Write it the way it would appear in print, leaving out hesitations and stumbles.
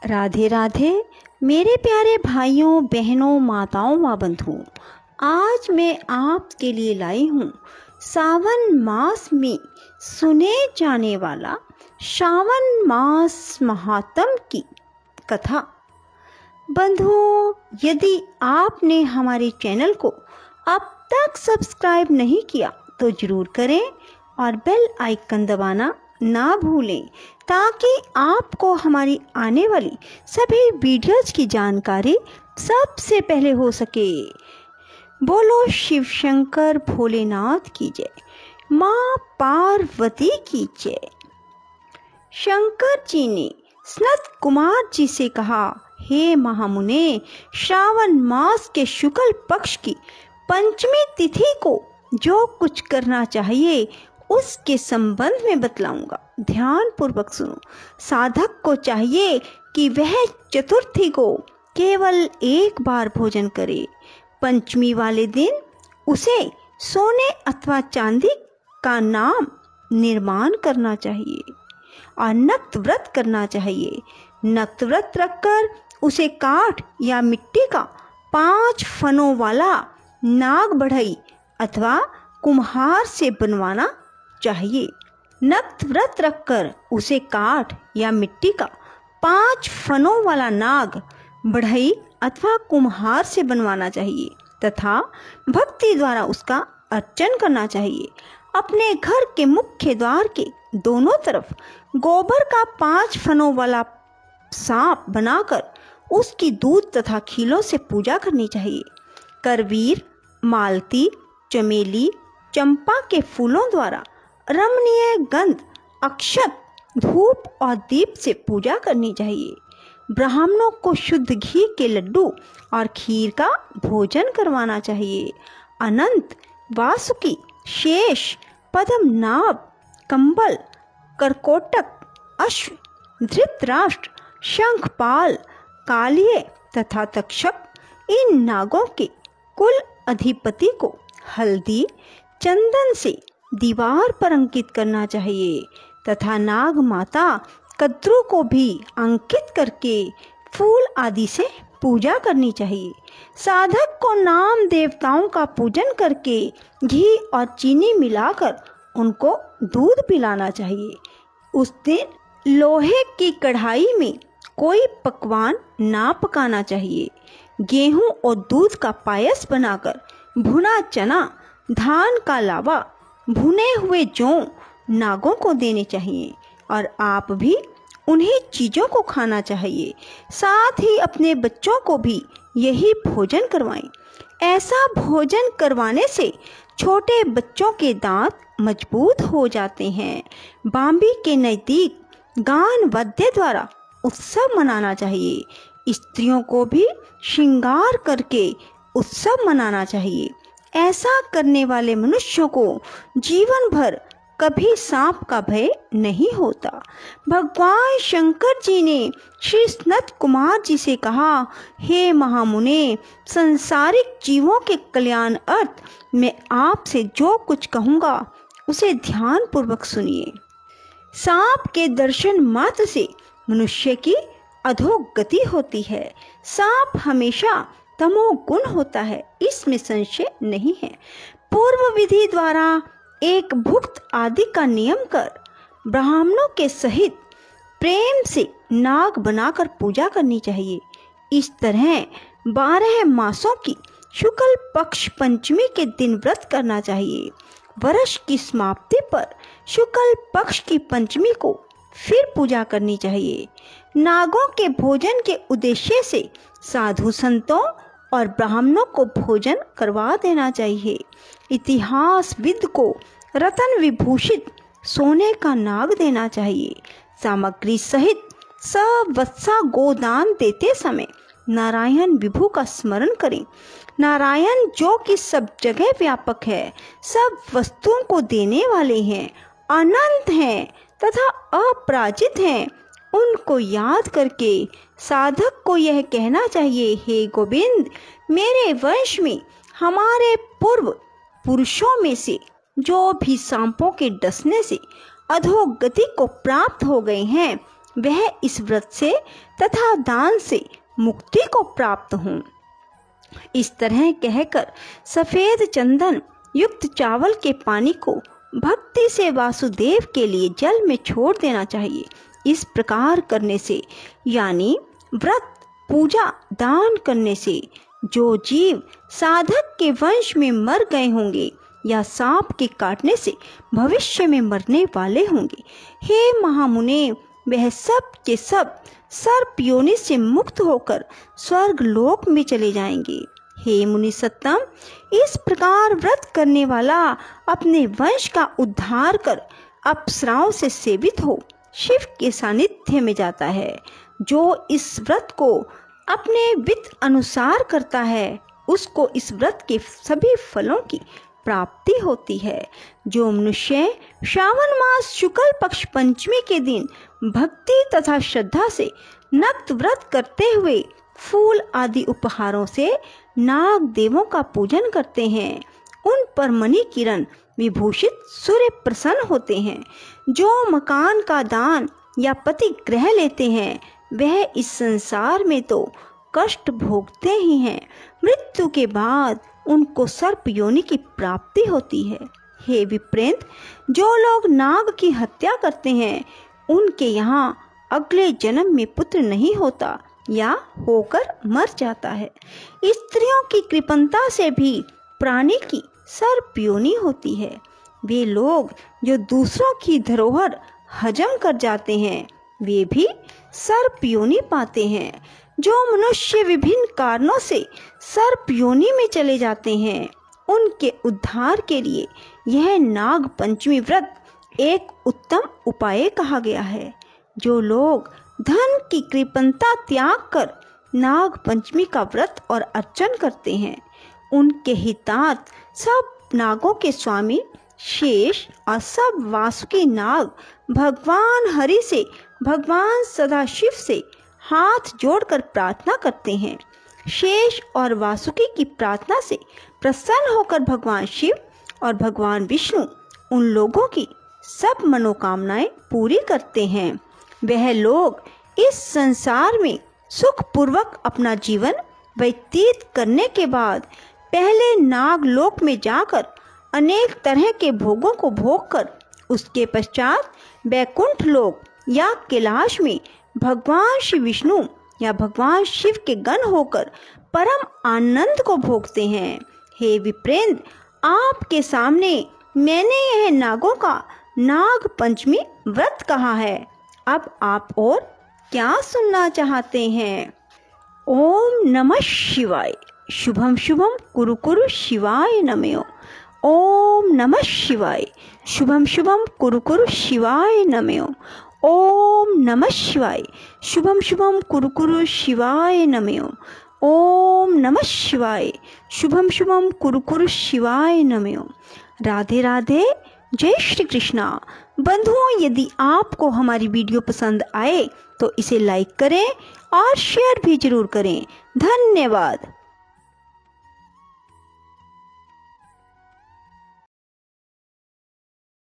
राधे राधे मेरे प्यारे भाइयों बहनों माताओं व बंधुओं, आज मैं आपके लिए लाई हूँ सावन मास में सुने जाने वाला श्रावण मास महात्म की कथा। बंधुओं, यदि आपने हमारे चैनल को अब तक सब्सक्राइब नहीं किया तो जरूर करें और बेल आइकन दबाना ना भूलें ताकि आपको हमारी आने वाली सभी वीडियोज की जानकारी सबसे पहले हो सके। बोलो शिव शंकर भोलेनाथ की जय, माँ पार्वती की जय। शंकर जी ने सनत कुमार जी से कहा, हे महामुने, श्रावण मास के शुक्ल पक्ष की पंचमी तिथि को जो कुछ करना चाहिए उसके संबंध में बतलाऊंगा। ध्यान पूर्वक सुनो। साधक को चाहिए कि वह चतुर्थी को केवल एक बार भोजन करे। पंचमी वाले दिन उसे सोने अथवा चांदी का नाम निर्माण करना चाहिए और नक्त व्रत करना चाहिए। नक्त व्रत रखकर उसे काठ या मिट्टी का 5 फनों वाला नाग बढ़ई अथवा कुम्हार से बनवाना चाहिए। नक्त व्रत रखकर उसे काठ या मिट्टी का 5 फनों वाला नाग बढ़ई अथवा कुम्हार से बनवाना चाहिए तथा भक्ति द्वारा उसका अर्चन करना चाहिए। अपने घर के मुख्य द्वार के दोनों तरफ गोबर का 5 फनों वाला सांप बनाकर उसकी दूध तथा खीलों से पूजा करनी चाहिए। करवीर, मालती, चमेली, चंपा के फूलों द्वारा रमणीय गंध, अक्षत, धूप और दीप से पूजा करनी चाहिए। ब्राह्मणों को शुद्ध घी के लड्डू और खीर का भोजन करवाना चाहिए। अनंत, वासुकी, शेष, पद्मनाभ, कंबल, करकोटक, अश्व, धृतराष्ट्र, शंखपाल, कालिये तथा तक्षक इन नागों के कुल अधिपति को हल्दी चंदन से दीवार पर अंकित करना चाहिए तथा नाग माता कद्रू को भी अंकित करके फूल आदि से पूजा करनी चाहिए। साधक को नाम देवताओं का पूजन करके घी और चीनी मिलाकर उनको दूध पिलाना चाहिए। उस दिन लोहे की कढ़ाई में कोई पकवान ना पकाना चाहिए। गेहूं और दूध का पायस बनाकर भुना चना, धान का लावा, भुने हुए जौ नागों को देने चाहिए और आप भी उन्हीं चीज़ों को खाना चाहिए। साथ ही अपने बच्चों को भी यही भोजन करवाएं। ऐसा भोजन करवाने से छोटे बच्चों के दांत मजबूत हो जाते हैं। बाम्बी के नज़दीक गान वाद्य द्वारा उत्सव मनाना चाहिए। स्त्रियों को भी श्रृंगार करके उत्सव मनाना चाहिए। ऐसा करने वाले मनुष्यों को जीवन भर कभी सांप का भय नहीं होता। भगवान शंकर जी ने श्री सनत कुमार जी से कहा, हे महामुने, संसारिक जीवों के कल्याण अर्थ मैं आपसे जो कुछ कहूँगा उसे ध्यान पूर्वक सुनिए। सांप के दर्शन मात्र से मनुष्य की अधोगति होती है। सांप हमेशा तमोगुण होता है, इसमें संशय नहीं है। पूर्व विधि द्वारा एक भुक्त आदि का नियम कर ब्राह्मणों के सहित प्रेम से नाग बनाकर पूजा करनी चाहिए। इस तरह 12 मासों की शुक्ल पक्ष पंचमी के दिन व्रत करना चाहिए। वर्ष की समाप्ति पर शुक्ल पक्ष की पंचमी को फिर पूजा करनी चाहिए। नागों के भोजन के उद्देश्य से साधु संतों और ब्राह्मणों को भोजन करवा देना चाहिए। इतिहासविद को रत्न विभूषित सोने का नाग देना चाहिए। सामग्री सहित सवत्सा गोदान देते समय नारायण विभु का स्मरण करें। नारायण जो कि सब जगह व्यापक है, सब वस्तुओं को देने वाले हैं, अनंत हैं तथा अपराजित हैं, उनको याद करके साधक को यह कहना चाहिए, हे गोविंद, मेरे वंश में हमारे पूर्व पुरुषों में से जो भी सांपों के डसने से अधोगति को प्राप्त हो गए हैं वह इस व्रत से तथा दान से मुक्ति को प्राप्त हों। इस तरह कहकर सफेद चंदन युक्त चावल के पानी को भक्ति से वासुदेव के लिए जल में छोड़ देना चाहिए। इस प्रकार करने से यानी व्रत, पूजा, दान करने से जो जीव साधक के वंश में मर गए होंगे या सांप के काटने से भविष्य में मरने वाले होंगे, हे महामुने, वह सब के सब सर्प योनि से मुक्त होकर स्वर्ग लोक में चले जाएंगे। हे मुनि सत्तम, इस प्रकार व्रत करने वाला अपने वंश का उद्धार कर अप्सराओं से सेवित हो शिव के सानिध्य में जाता है। जो इस व्रत को अपने वित्त अनुसार करता है उसको इस व्रत के सभी फलों की प्राप्ति होती है। जो मनुष्य श्रावण मास शुक्ल पक्ष पंचमी के दिन भक्ति तथा श्रद्धा से नक्त व्रत करते हुए फूल आदि उपहारों से नाग देवों का पूजन करते हैं, उन पर मणि किरण विभूषित सूर्य प्रसन्न होते हैं। जो मकान का दान या पति ग्रह लेते हैं वह इस संसार में तो कष्ट भोगते ही हैं, मृत्यु के बाद उनको सर्प योनि की प्राप्ति होती है। हे विप्रेंद्र, जो लोग नाग की हत्या करते हैं उनके यहाँ अगले जन्म में पुत्र नहीं होता या होकर मर जाता है। स्त्रियों की कृपणता से भी प्राणी की सर्प योनि होती है। वे लोग जो दूसरों की धरोहर हजम कर जाते हैं वे भी सर्प योनि पाते हैं। जो मनुष्य विभिन्न कारणों से सर्प योनि में चले जाते हैं उनके उद्धार के लिए यह नाग पंचमी व्रत एक उत्तम उपाय कहा गया है। जो लोग धन की कृपणता त्याग कर नाग पंचमी का व्रत और अर्चन करते हैं उनके हितार्थ सब नागों के स्वामी शेष और सब वासुकी नाग भगवान हरि से, भगवान सदाशिव से हाथ जोड़कर प्रार्थना करते हैं। शेष और वासुकी की प्रार्थना से प्रसन्न होकर भगवान शिव और भगवान विष्णु उन लोगों की सब मनोकामनाएं पूरी करते हैं। वह लोग इस संसार में सुख पूर्वक अपना जीवन व्यतीत करने के बाद पहले नागलोक में जाकर अनेक तरह के भोगों को भोगकर उसके पश्चात वैकुंठ लोक या कैलाश में भगवान श्री विष्णु या भगवान शिव के गण होकर परम आनंद को भोगते हैं। हे विप्रेंद्र, आपके सामने मैंने यह नागों का नाग पंचमी व्रत कहा है। अब आप और क्या सुनना चाहते हैं? ओम नमः शिवाय। शुभम शुभम कुरु कुरु शिवाय नमः। ओम नमः शिवाय। शुभम शुभम कुरु कुरु शिवाय नमः। ओम नमः शिवाय। शुभम शुभम कुरु कुरु शिवाय नमः। ओम नमः शिवाय। शुभम शुभम कुरु कुरु शिवाय नमः। राधे राधे। जय श्री कृष्णा। बंधुओं, यदि आपको हमारी वीडियो पसंद आए तो इसे लाइक करें और शेयर भी जरूर करें। धन्यवाद।